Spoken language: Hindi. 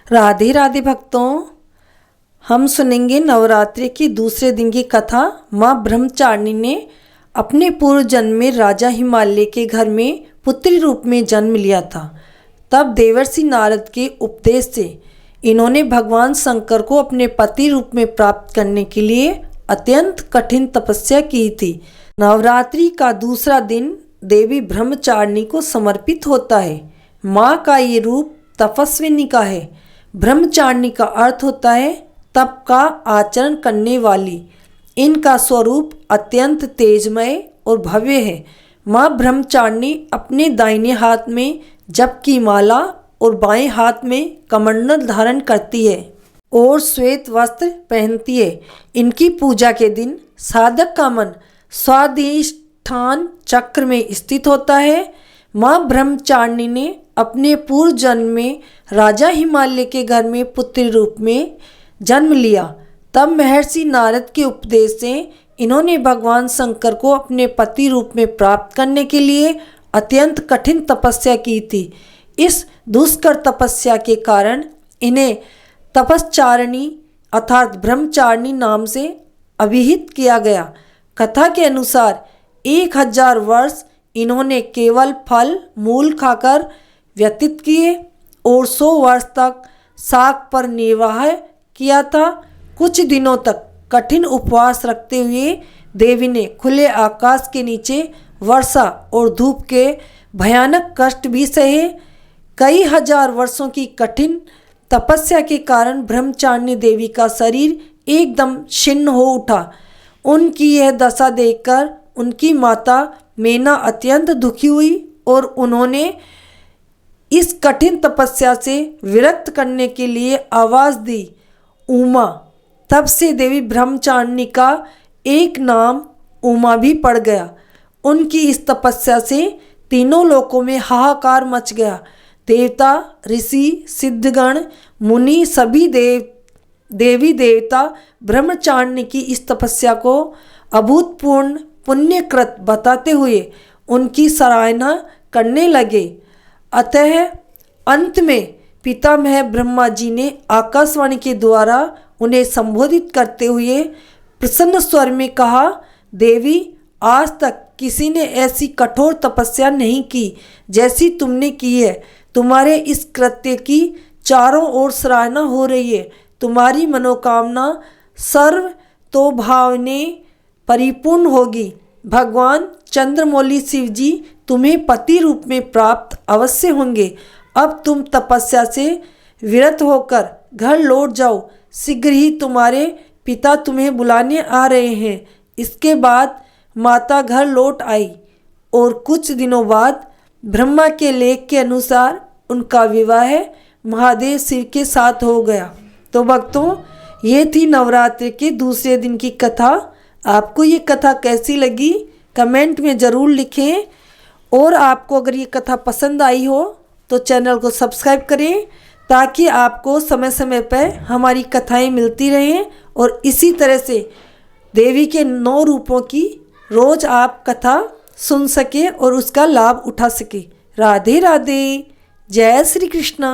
राधे राधे भक्तों, हम सुनेंगे नवरात्रि की दूसरे दिन की कथा। माँ ब्रह्मचारिणी ने अपने पूर्व जन्म में राजा हिमालय के घर में पुत्री रूप में जन्म लिया था। तब देवर्षि नारद के उपदेश से इन्होंने भगवान शंकर को अपने पति रूप में प्राप्त करने के लिए अत्यंत कठिन तपस्या की थी। नवरात्रि का दूसरा दिन देवी ब्रह्मचारिणी को समर्पित होता है। माँ का ये रूप तपस्विनी का है। ब्रह्मचारिणी का अर्थ होता है तप का आचरण करने वाली। इनका स्वरूप अत्यंत तेजमय और भव्य है। माँ ब्रह्मचारिणी अपने दाहिने हाथ में जप की माला और बाएं हाथ में कमंडल धारण करती है और श्वेत वस्त्र पहनती है। इनकी पूजा के दिन साधक का मन स्वाधिष्ठान चक्र में स्थित होता है। माँ ब्रह्मचारिणी ने अपने पूर्व जन्म में राजा हिमालय के घर में पुत्री रूप में जन्म लिया। तब महर्षि नारद के उपदेश से इन्होंने भगवान शंकर को अपने पति रूप में प्राप्त करने के लिए अत्यंत कठिन तपस्या की थी। इस दुष्कर तपस्या के कारण इन्हें तपश्चारिणी अर्थात ब्रह्मचारिणी नाम से अभिहित किया गया। कथा के अनुसार 1000 वर्ष इन्होंने केवल फल मूल खाकर व्यतीत किए और 100 वर्ष तक शाक पर निर्वाह किया था। कुछ दिनों तक कठिन उपवास रखते हुए देवी ने खुले आकाश के नीचे वर्षा और धूप के भयानक कष्ट भी सहे। कई हजार वर्षों की कठिन तपस्या के कारण ब्रह्मचारिणी देवी का शरीर एकदम छिन्न हो उठा। उनकी यह दशा देखकर उनकी माता मेना अत्यंत दुखी हुई और उन्होंने इस कठिन तपस्या से विरक्त करने के लिए आवाज़ दी, उमा। तब से देवी ब्रह्मचारिणी का एक नाम उमा भी पड़ गया। उनकी इस तपस्या से तीनों लोकों में हाहाकार मच गया। देवता, ऋषि, सिद्धगण, मुनि सभी देवी देवता ब्रह्मचारिणी की इस तपस्या को अभूतपूर्ण पुण्यकृत बताते हुए उनकी सराहना करने लगे। अतः अंत में पितामह ब्रह्मा जी ने आकाशवाणी के द्वारा उन्हें संबोधित करते हुए प्रसन्न स्वर में कहा, देवी, आज तक किसी ने ऐसी कठोर तपस्या नहीं की जैसी तुमने की है। तुम्हारे इस कृत्य की चारों ओर सराहना हो रही है। तुम्हारी मनोकामना सर्व तो भावने परिपूर्ण होगी। भगवान चंद्रमौली शिव जी तुम्हें पति रूप में प्राप्त अवश्य होंगे। अब तुम तपस्या से विरत होकर घर लौट जाओ। शीघ्र ही तुम्हारे पिता तुम्हें बुलाने आ रहे हैं। इसके बाद माता घर लौट आई और कुछ दिनों बाद ब्रह्मा के लेख के अनुसार उनका विवाह महादेव शिव के साथ हो गया। तो भक्तों, ये थी नवरात्रि के दूसरे दिन की कथा। आपको ये कथा कैसी लगी कमेंट में ज़रूर लिखें और आपको अगर ये कथा पसंद आई हो तो चैनल को सब्सक्राइब करें ताकि आपको समय समय पर हमारी कथाएं मिलती रहें और इसी तरह से देवी के 9 रूपों की रोज़ आप कथा सुन सके और उसका लाभ उठा सके। राधे राधे, जय श्री कृष्ण।